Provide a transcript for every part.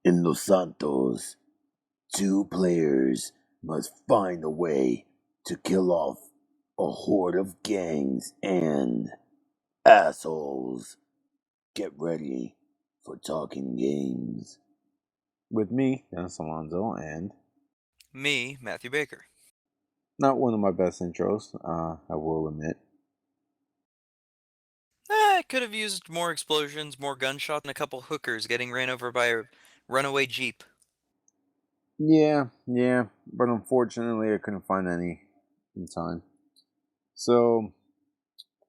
In Los Santos, two players must find a way to kill off a horde of gangs and assholes. Get ready for Talkin Games. With me, Dennis Alonso, and Me, Matthew Baker. not one of my best intros, I will admit. I could have used more explosions, more gunshots, and a couple hookers getting ran over by a runaway Jeep. Yeah, but unfortunately I couldn't find any in time. So,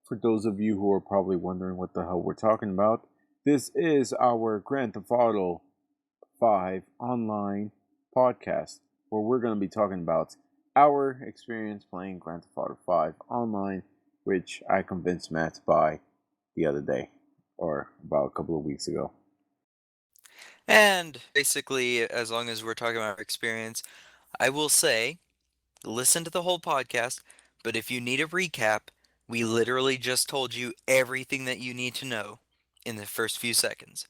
for those of you who are probably wondering what the hell we're talking about, this is our Grand Theft Auto 5 online podcast where we're going to be talking about our experience playing Grand Theft Auto 5 online, which I convinced Matt to buy the other day, or about a couple of weeks ago. And basically, as long as we're talking about our experience, I will say, listen to the whole podcast, but if you need a recap, we literally just told you everything that you need to know in the first few seconds.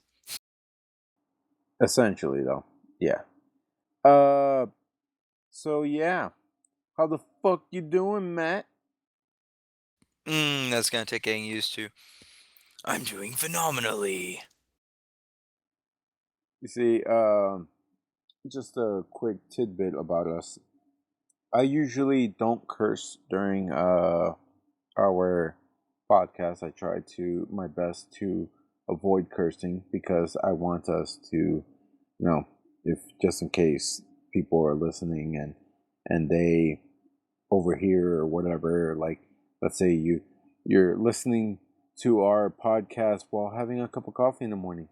Essentially, though, yeah. So yeah, how the fuck you doing, Matt? That's gonna take getting used to. I'm doing phenomenally. You see, just a quick tidbit about us. I usually don't curse during our podcast. I try to my best to avoid cursing because I want us to, if just in case people are listening and they overhear or whatever, like let's say you're listening to our podcast while having a cup of coffee in the morning,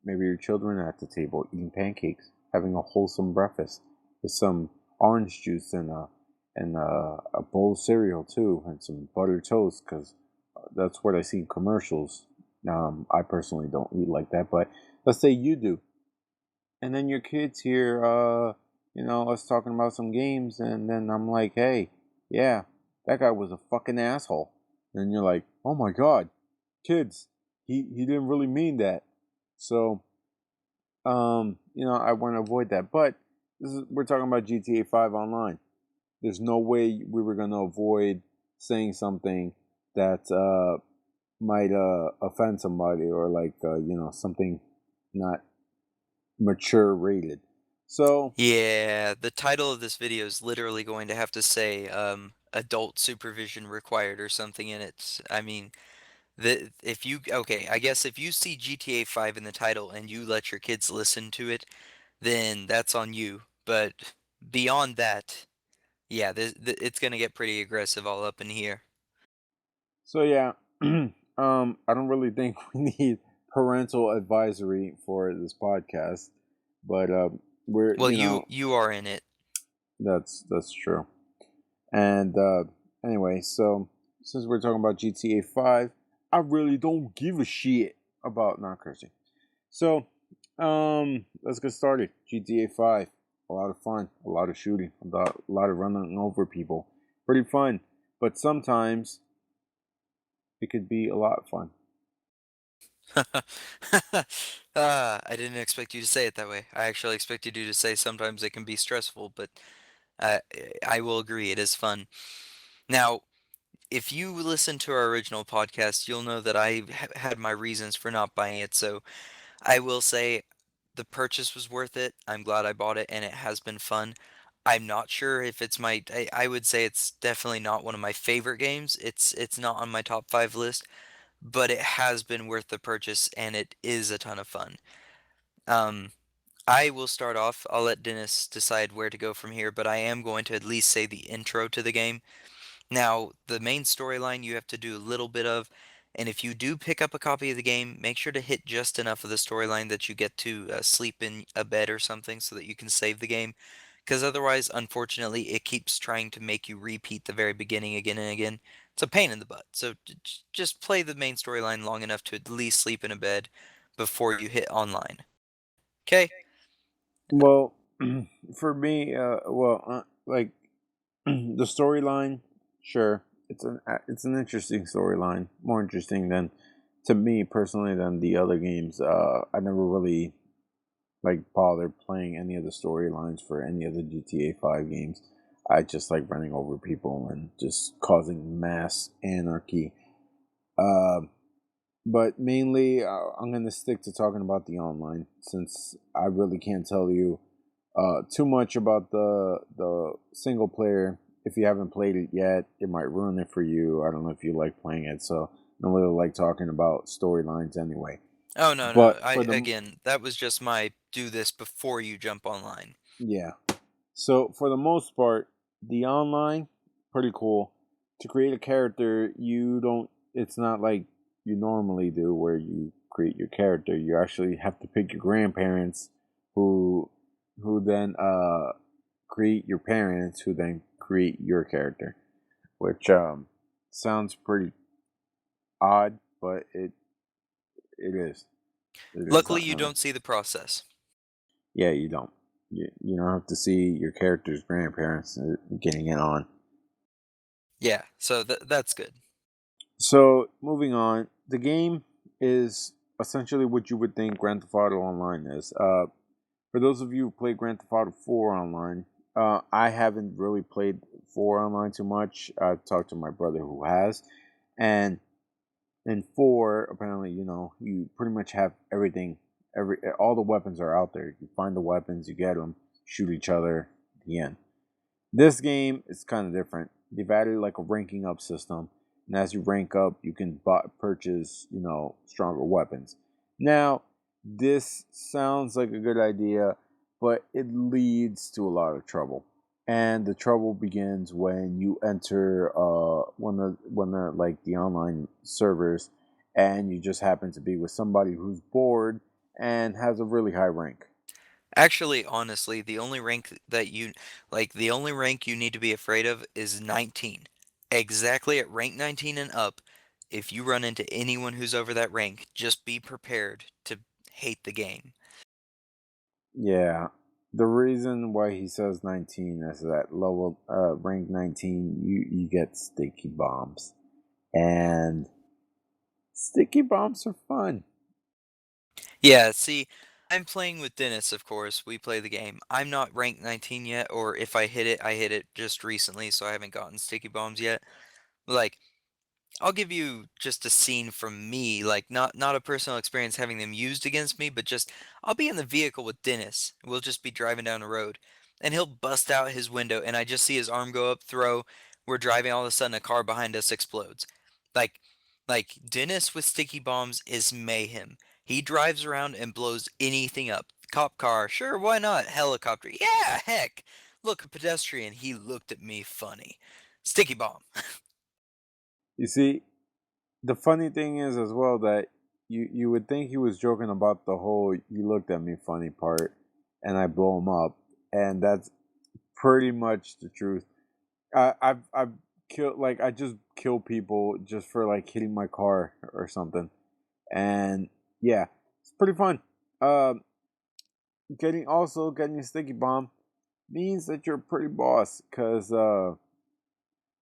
maybe your children are at the table eating pancakes, having a wholesome breakfast with some orange juice and a bowl of cereal too, and some buttered toast, because that's what I see in commercials. I personally don't eat like that, but let's say you do, and then your kids hear, us talking about some games, and then I'm like, hey, yeah, that guy was a fucking asshole, and you're like, oh my god, kids, he didn't really mean that, so I want to avoid that, but we're talking about GTA 5 online. There's no way we were going to avoid saying something that might offend somebody, or like something not mature rated. So Yeah, the title of this video is literally going to have to say, adult supervision required or something in it. I mean, I guess if you see GTA 5 in the title and you let your kids listen to it, then that's on you. But beyond that, yeah, it's gonna get pretty aggressive all up in here. yeah, I don't really think we need parental advisory for this podcast, but we're Well, you are in it. that's true. And anyway, so since we're talking about GTA 5, I really don't give a shit about not cursing. So, let's get started. GTA 5, a lot of fun, a lot of shooting, a lot of running over people. Pretty fun, but sometimes it could be a lot of fun. I didn't expect you to say it that way. I actually expected you to say sometimes it can be stressful, but uh, I will agree, it is fun. Now, if you listen to our original podcast, you'll know that I had my reasons for not buying it, so I will say the purchase was worth it. I'm glad I bought it, and it has been fun. I'm not sure if it's I would say it's definitely not one of my favorite games. It's not on my top 5 list, but it has been worth the purchase, and it is a ton of fun. Um, I will start off. I'll let Dennis decide where to go from here, but I am going to at least say the intro to the game. Now, the main storyline you have to do a little bit of, and if you do pick up a copy of the game, make sure to hit just enough of the storyline that you get to sleep in a bed or something so that you can save the game. Because otherwise, unfortunately, it keeps trying to make you repeat the very beginning again and again. It's a pain in the butt. So just play the main storyline long enough to at least sleep in a bed before you hit online. Okay? Well, for me, like the storyline, sure, it's an interesting storyline, more interesting than to me personally than the other games. I never really like bother playing any of the storylines for any of the GTA 5 games. I just like running over people and just causing mass anarchy. Um, but mainly, I'm gonna stick to talking about the online since I really can't tell you too much about the single player. If you haven't played it yet, it might ruin it for you. I don't know if you like playing it, so I don't really like talking about storylines anyway. Oh, no, no. But I for the again, that was just my do this before you jump online. yeah, so for the most part, the online pretty cool. To create a character, you don't. It's not like you normally do, where you create your character. You actually have to pick your grandparents, who then create your parents, who then create your character, which sounds pretty odd, but it is. It is. Luckily, you don't see the process. Yeah, you don't. You don't have to see your character's grandparents getting it on. Yeah, so that's good. So moving on, the game is essentially what you would think Grand Theft Auto Online is. For those of you who play Grand Theft Auto 4 online, I haven't really played 4 online too much. I've talked to my brother who has, and in 4, apparently, you pretty much have everything. All the weapons are out there. You find the weapons, you get them, shoot each other. The end. This game is kind of different. They've added like a ranking up system, and as you rank up, you can purchase, stronger weapons. Now, this sounds like a good idea, but it leads to a lot of trouble. And the trouble begins when you enter one of like the online servers, and you just happen to be with somebody who's bored and has a really high rank. Actually, honestly, the only rank you need to be afraid of is 19. Exactly at rank 19 and up, if you run into anyone who's over that rank, just be prepared to hate the game. Yeah. The reason why he says 19 is that level rank 19 you get sticky bombs. And sticky bombs are fun. Yeah, see, I'm playing with Dennis, of course. We play the game. I'm not ranked 19 yet, or if I hit it just recently, so I haven't gotten sticky bombs yet. Like, I'll give you just a scene from me, like not a personal experience having them used against me, but just I'll be in the vehicle with Dennis. We'll just be driving down the road, and he'll bust out his window, and I just see his arm go up, throw. We're driving, all of a sudden a car behind us explodes. Like like Dennis with sticky bombs is mayhem. He drives around and blows anything up. Cop car, sure, why not? Helicopter, yeah, heck. Look, a pedestrian, he looked at me funny. Sticky bomb. You see, the funny thing is as well that you would think he was joking about the whole "you looked at me funny" part, and I blow him up, and that's pretty much the truth. I've killed, like, I just kill people just for like hitting my car or something, and yeah, it's pretty fun. Um, getting a sticky bomb means that you're a pretty boss, because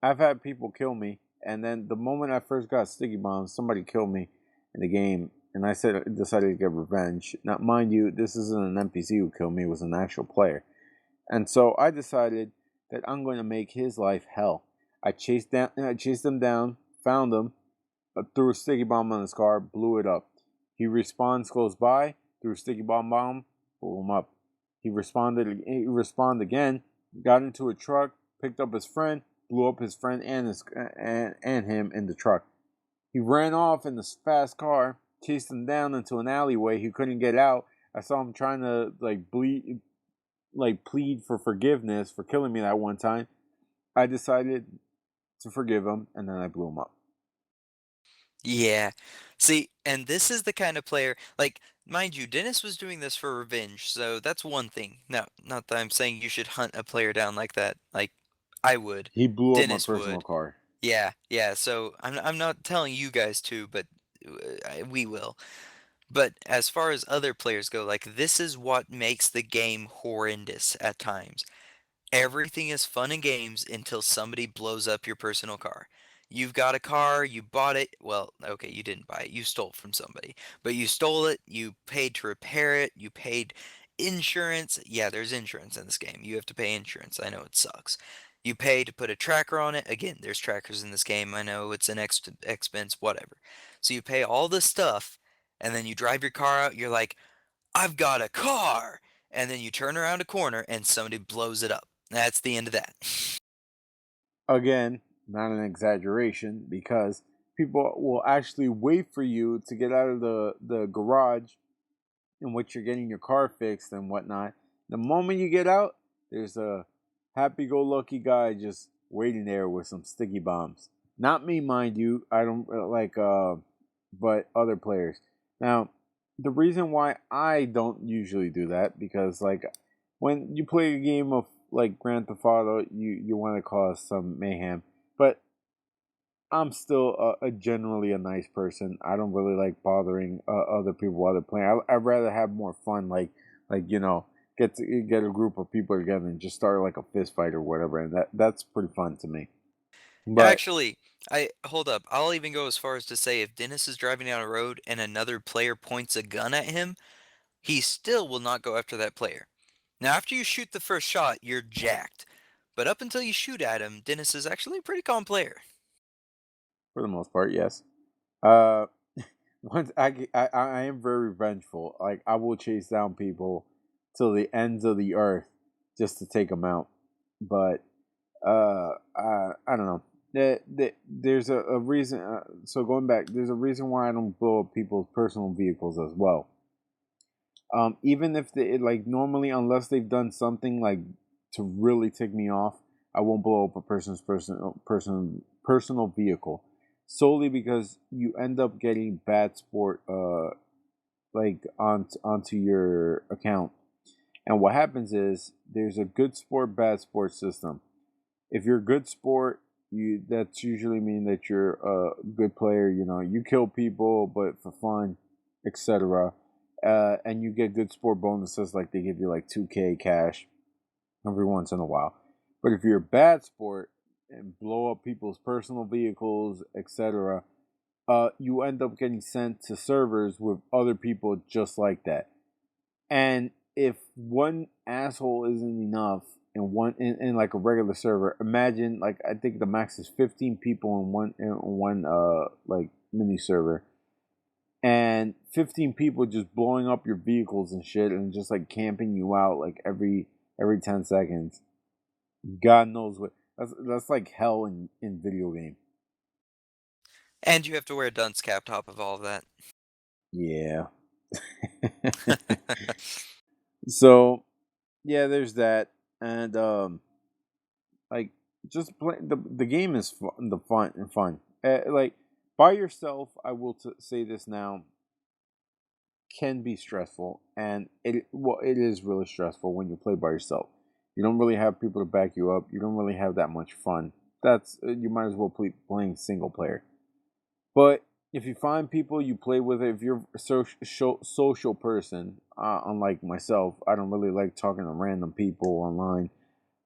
I've had people kill me, and then the moment I first got sticky bombs, somebody killed me in the game, and I said I decided to get revenge. Now, mind you, this isn't an NPC who killed me; it was an actual player, and so I decided that I'm going to make his life hell. I chased him down, found him, threw a sticky bomb on his car, blew it up. He respawns close by, threw a sticky bomb, blew him up. He respawned again, got into a truck, picked up his friend, blew up his friend and him in the truck. He ran off in this fast car, chased him down into an alleyway. He couldn't get out. I saw him trying to plead for forgiveness for killing me that one time. I decided to forgive him, and then I blew him up. Yeah. See, and this is the kind of player, like, mind you, Dennis was doing this for revenge, so that's one thing. Now, not that I'm saying you should hunt a player down like that. Like, I would. He blew up my Dennis personal would. car. Yeah, yeah. So I'm not telling you guys to, but we will. But as far as other players go, like, this is what makes the game horrendous at times. Everything is fun and games until somebody blows up your personal car. You've got a car, you bought it. Well, okay, you didn't buy it. You stole it from somebody. But you stole it, you paid to repair it, you paid Insurance, yeah, there's insurance in this game. You have to pay insurance. I know it sucks. You pay to put a tracker on it. Again, there's trackers in this game. I know it's an expense, whatever. So you pay all this stuff, and then you drive your car out. You're like, I've got a car! And then you turn around a corner and somebody blows it up. That's the end of that. Again, not an exaggeration, because people will actually wait for you to get out of the garage in which you're getting your car fixed and whatnot. The moment you get out, there's a happy-go-lucky guy just waiting there with some sticky bombs. Not me, mind you. I don't but other players. Now, the reason why I don't usually do that, because like when you play a game of like Grand Theft Auto, you want to cause some mayhem, but I'm still generally a nice person. I don't really like bothering other people while they're playing. I'd rather have more fun, like get a group of people together and just start like a fist fight or whatever, and that's pretty fun to me. But Actually, I hold up. I'll even go as far as to say if Dennis is driving down a road and another player points a gun at him, he still will not go after that player. Now, after you shoot the first shot, you're jacked. But up until you shoot at him, Dennis is actually a pretty calm player. for the most part, yes. Uh, once I am very vengeful. Like I will chase down people till the ends of the earth just to take them out. But I don't know. There's a reason. So going back, there's a reason why I don't blow up people's personal vehicles as well. Even if they like normally, unless they've done something like to really tick me off, I won't blow up a personal vehicle, solely because you end up getting bad sport like onto your account. And what happens is there's a good sport, bad sport system. If you're a good sport, you that's usually mean that you're a good player. You know, you kill people, but for fun, etc. And you get good sport bonuses, like they give you like 2K cash every once in a while. But if you're a bad sport and blow up people's personal vehicles, etc., you end up getting sent to servers with other people just like that. And if one asshole isn't enough in like a regular server, imagine like I think the max is 15 people in one like mini server, and 15 people just blowing up your vehicles and shit and just like camping you out like every 10 seconds. God knows what that's like hell in video game. And you have to wear a dunce cap top of all of that. Yeah. So yeah, there's that. And like just play the game is fun. Like by yourself, I will say this now, can be stressful, and it is really stressful when you play by yourself. You don't really have people to back you up. You don't really have that much fun. That's you might as well play playing single player. But if you find people you play with, if you're a social person, unlike myself, I don't really like talking to random people online.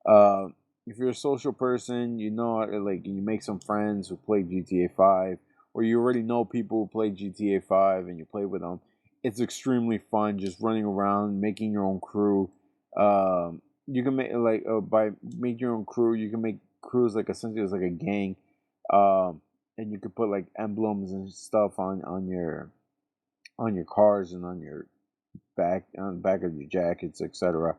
Uh, if you're a social person, you know, like you make some friends who play GTA 5, or you already know people who play GTA 5 and you play with them. It's extremely fun just running around, making your own crew. You can make like by making your own crew, you can make crews like essentially as like a gang. And you could put like emblems and stuff on your cars and on the back of your jackets, etc.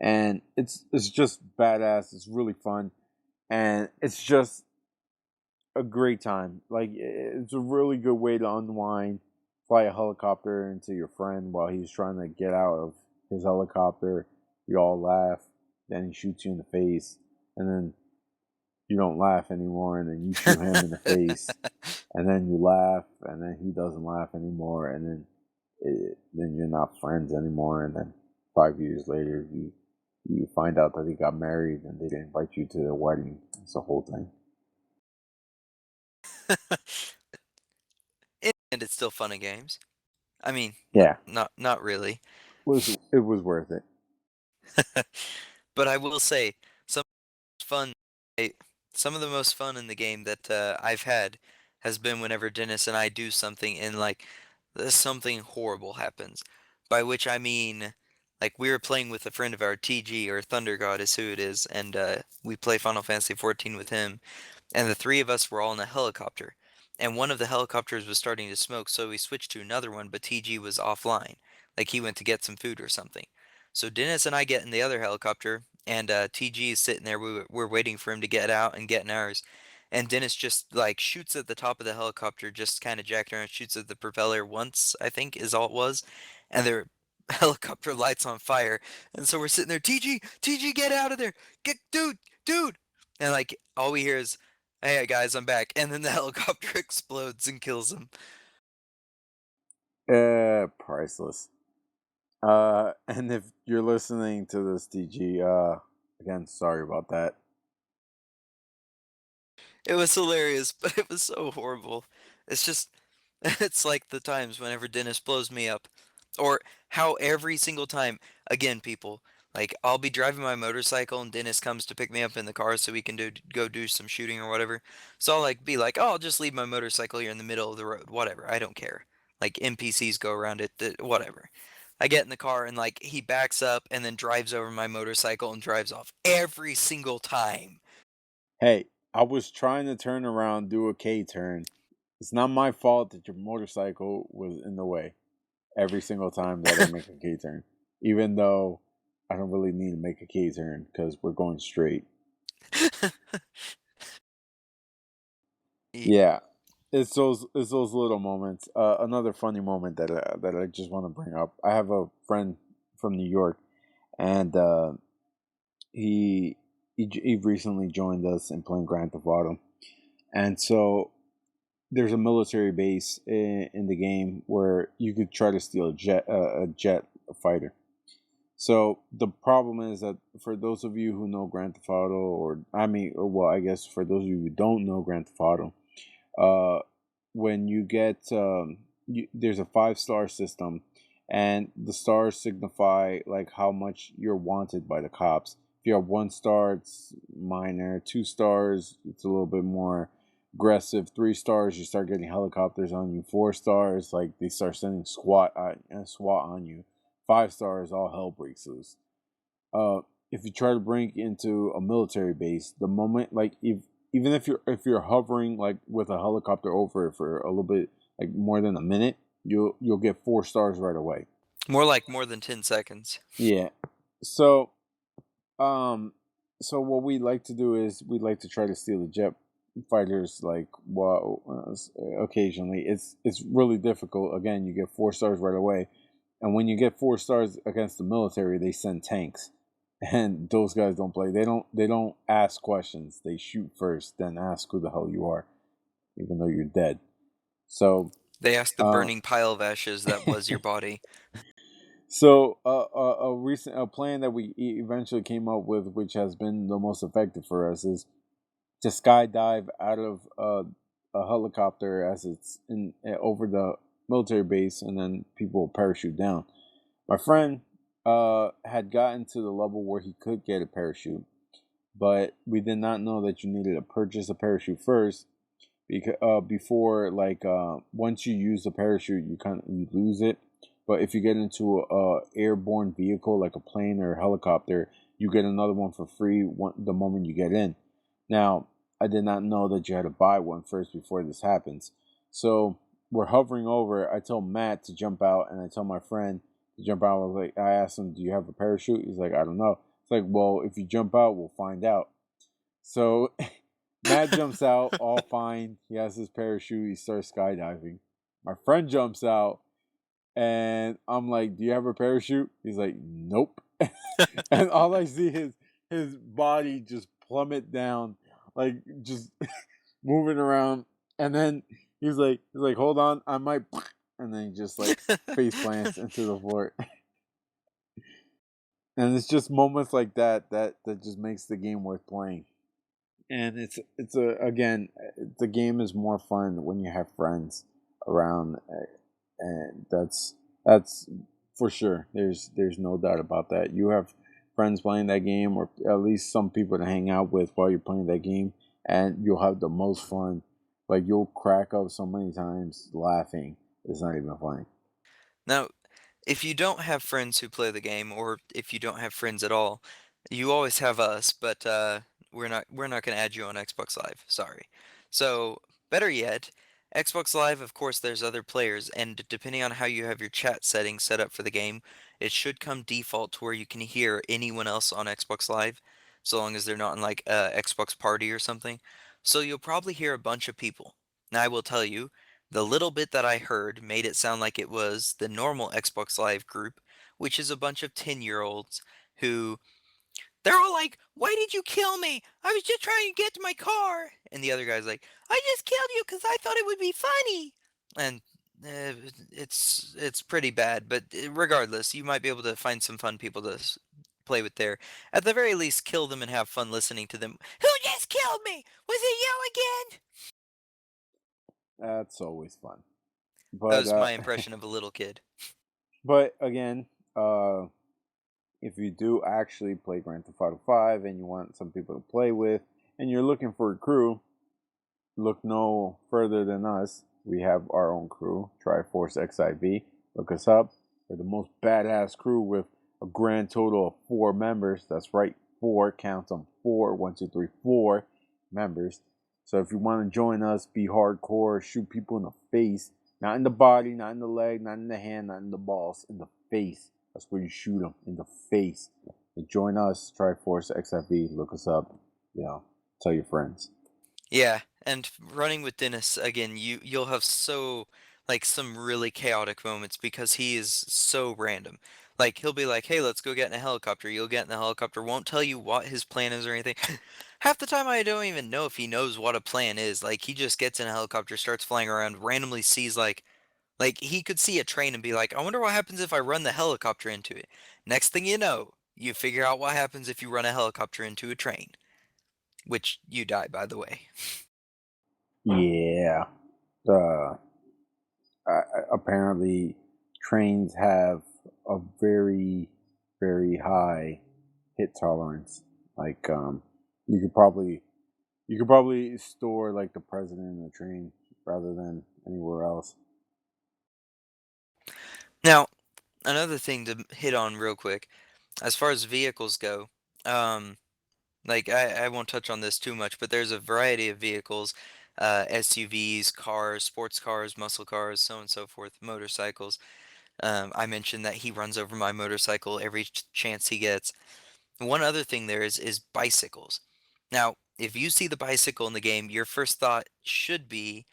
And it's just badass. It's really fun, and it's just a great time. Like it's a really good way to unwind. Fly a helicopter into your friend while he's trying to get out of his helicopter. You all laugh. Then he shoots you in the face, and then you don't laugh anymore, and then you shoot him in the face, and then you laugh, and then he doesn't laugh anymore, and then you're not friends anymore, and then 5 years later you find out that he got married and they didn't invite you to their wedding. It's a whole thing. And it's still fun in games. I mean, Yeah, not really. it was worth it. But I will say some fun I, some of the most fun in the game that I've had has been whenever Dennis and I do something and like something horrible happens. By which I mean Like we were playing with a friend of our, TG, or Thunder God is who it is, and we play Final Fantasy 14 with him, and the three of us were all in a helicopter. And one of the helicopters was starting to smoke, so we switched to another one, but TG was offline. Like he went to get some food or something. So Dennis and I get in the other helicopter, and TG is sitting there. We're waiting for him to get out and get in ours. And Dennis just like shoots at the top of the helicopter, just kind of jacking around, shoots at the propeller once, I think is all it was. And their helicopter lights on fire. And so we're sitting there, TG, get out of there. Get, dude. And like all we hear is, hey guys, I'm back. And then the helicopter explodes and kills him. Priceless. And if you're listening to this, DG, again, sorry about that. It was hilarious, but it was so horrible. It's just, it's like the times whenever Dennis blows me up. Or how every single time, again, people, like I'll be driving my motorcycle and Dennis comes to pick me up in the car so we can go do some shooting or whatever. So I'll like be like, oh, I'll just leave my motorcycle here in the middle of the road, whatever. I don't care. Like NPCs go around it, whatever. I get in the car and like he backs up and then drives over my motorcycle and drives off every single time. Hey, I was trying to turn around, do a K turn. It's not my fault that your motorcycle was in the way every single time that I make a K turn. Even though I don't really need to make a K turn because we're going straight. Yeah, it's those little moments. Another funny moment that I just want to bring up. I have a friend from New York, and he he recently joined us in playing Grand Theft Auto, and so there's a military base in the game where you could try to steal a jet fighter. So the problem is that for those of you who know Grand Theft Auto, I guess for those of you who don't know Grand Theft Auto, uh, when you get there's a 5-star system, and the stars signify like how much you're wanted by the cops. If you have 1 star, it's minor. 2 stars, it's a little bit more aggressive. 3 stars, you start getting helicopters on you. 4 stars, like they start sending SWAT on you. 5 stars, all hell breaks loose. uh if you try to break into a military base, the moment, like, if even if you're hovering like with a helicopter over it for a little bit, like more than a minute, you'll get 4 stars right away. More than 10 seconds. Yeah. So um so what we like to do is we like to try to steal the jet fighters, like, well, occasionally. It's really difficult. Again, you get 4 stars right away, and when you get 4 stars against the military, they send tanks, and those guys don't play. They don't ask questions. They shoot first, then ask who the hell you are, even though you're dead. So, They asked the uh, burning pile of ashes that was your body. a plan that we eventually came up with, which has been the most effective for us, is to skydive out of a helicopter as it's in over the military base, and then people parachute down. My friend had gotten to the level where he could get a parachute, but we did not know that you needed to purchase a parachute first, because before, like, once you use the parachute, you lose it. But if you get into a airborne vehicle like a plane or a helicopter, you get another one for free the moment you get in. Now, I did not know that you had to buy one first before this happens. So we're hovering over. I tell Matt to jump out, and I tell my friend to jump out. I asked him, "Do you have a parachute?" He's like, "I don't know." It's like, well, if you jump out, we'll find out. So Matt jumps out, all fine. He has his parachute. He starts skydiving. My friend jumps out, and I'm like, "Do you have a parachute?" He's like, "Nope." And all I see is his body just plummet down, like, just moving around. And then he's like, "Hold on, I might," and then he just like face plants into the floor. And it's just moments like that just makes the game worth playing. And it's a again, the game is more fun when you have friends around, and that's for sure. There's no doubt about that. You have friends playing that game, or at least some people to hang out with while you're playing that game, and you'll have the most fun. Like, you'll crack up so many times laughing. It's not even funny. Now, if you don't have friends who play the game, or if you don't have friends at all, you always have us, but we're not gonna add you on Xbox Live. Sorry. So better yet, Xbox Live, of course, there's other players, and depending on how you have your chat settings set up for the game, it should come default to where you can hear anyone else on Xbox Live, so long as they're not in like Xbox Party or something. So you'll probably hear a bunch of people. Now I will tell you, the little bit that I heard made it sound like it was the normal Xbox Live group, which is a bunch of 10-year-olds who they're all like, "Why did you kill me? I was just trying to get to my car." And the other guy's like, "I just killed you because I thought it would be funny." And it's pretty bad, but regardless, you might be able to find some fun people to play with there. At the very least, kill them and have fun listening to them. Who just killed me? Was it you again? That's always fun. That But was my impression of a little kid. but again, if you do actually play Grand Theft Auto 5 and you want some people to play with and you're looking for a crew, look no further than us. We have our own crew, Triforce XIV. Look us up. We're the most badass crew with a grand total of 4 members. That's right, 4. Count them. 4. 1, 2, 3, 4 members. So if you want to join us, be hardcore, shoot people in the face, not in the body, not in the leg, not in the hand, not in the balls, in the face. That's where you shoot them, in the face. And join us, Triforce XIV. Look us up. Tell your friends. Yeah, and running with Dennis again, you'll have like some really chaotic moments because he is so random. Like he'll be like, "Hey, let's go get in a helicopter." You'll get in the helicopter, won't tell you what his plan is or anything. Half the time I don't even know if he knows what a plan is. Like he just gets in a helicopter, starts flying around, randomly sees like he could see a train and be like, "I wonder what happens if I run the helicopter into it." Next thing you know, you figure out what happens if you run a helicopter into a train, which you die, by the way. Yeah. Uh, Apparently, trains have a very, very high hit tolerance. Like, you could probably store like the president in a train rather than anywhere else. Now, another thing to hit on real quick, as far as vehicles go, um, like I won't touch on this too much, but there's a variety of vehicles, SUVs, cars, sports cars, muscle cars, so on and so forth, motorcycles. I mentioned that he runs over my motorcycle every chance he gets. One other thing there is bicycles. Now, if you see the bicycle in the game, your first thought should be,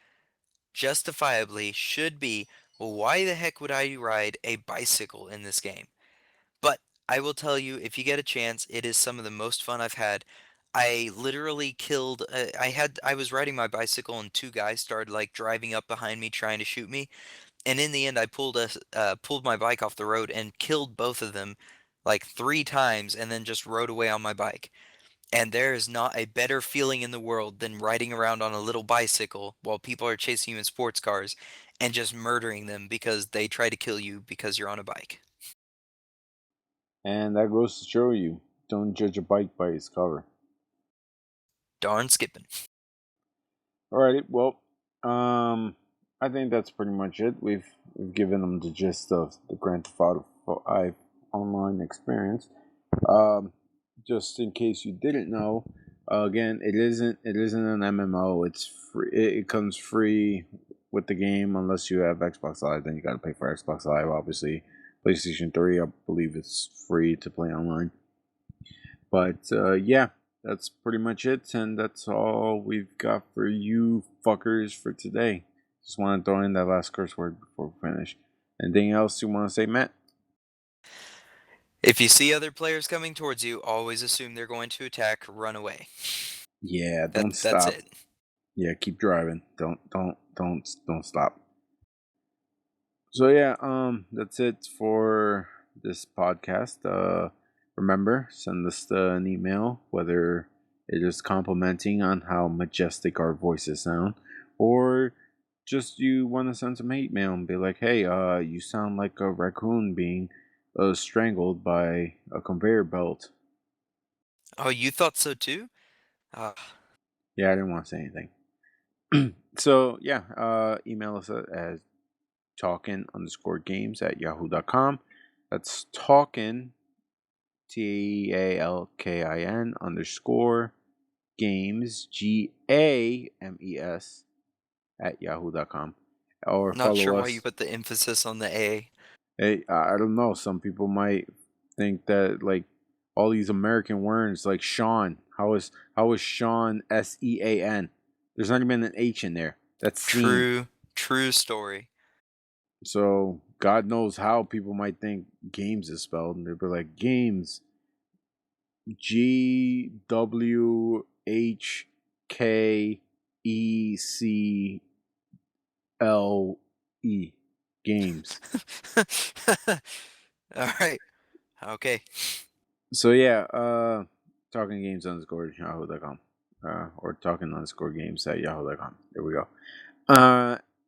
justifiably, should be, well, why the heck would I ride a bicycle in this game? But I will tell you, if you get a chance, it is some of the most fun I've had. I literally killed. I was riding my bicycle and 2 guys started like driving up behind me trying to shoot me, and in the end, I pulled my bike off the road and killed both of them like 3 times, and then just rode away on my bike. And there is not a better feeling in the world than riding around on a little bicycle while people are chasing you in sports cars and just murdering them because they try to kill you because you're on a bike. And that goes to show you, don't judge a bike by its cover. Darn skipping. Alrighty, well, I think that's pretty much it. We've given them the gist of the Grand Theft Auto 5 online experience. Um, just in case you didn't know, again, it isn't an MMO. It's free. It comes free with the game unless you have Xbox Live. Then you got to pay for Xbox Live. Obviously, PlayStation 3, I believe it's free to play online. But yeah, that's pretty much it, and that's all we've got for you fuckers for today. Just want to throw in that last curse word before we finish. Anything else you want to say, Matt? If you see other players coming towards you, always assume they're going to attack, run away. Yeah, That don't that's stop. it. Yeah, keep driving. Don't stop. So yeah, that's it for this podcast. Remember, send us an email, whether it is complimenting on how majestic our voices sound, or just you want to send some hate mail and be like, hey, you sound like a raccoon being strangled by a conveyor belt. Oh, you thought so too? Ah, Yeah, I didn't want to say anything. So yeah, email us talkin_games at yahoo.com. That's talkin, TALKIN underscore games, GAMES at yahoo.com. Or Not sure follow why you us. put the emphasis on the A. Hey, I don't know. Some people might think that like all these American words like Sean. How is Sean SEAN? There's not even an H in there. That's seen. True story. So God knows how people might think games is spelled, and they'd be like games, GWHKECLE, games. All right. Okay. So yeah, talking games underscore yahoo.com, or talking underscore games at yahoo.com. There we go.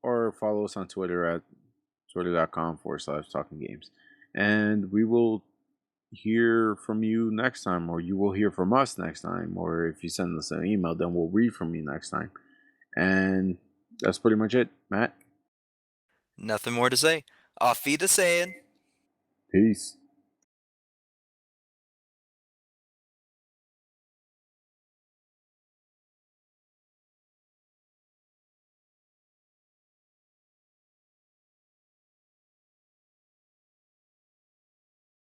Or follow us on Twitter at twitter.com/talking games, and we will hear from you next time, or you will hear from us next time, or if you send us an email, then we'll read from you next time. And that's pretty much it, Matt. Nothing more to say. Auf Wiedersehen. Peace.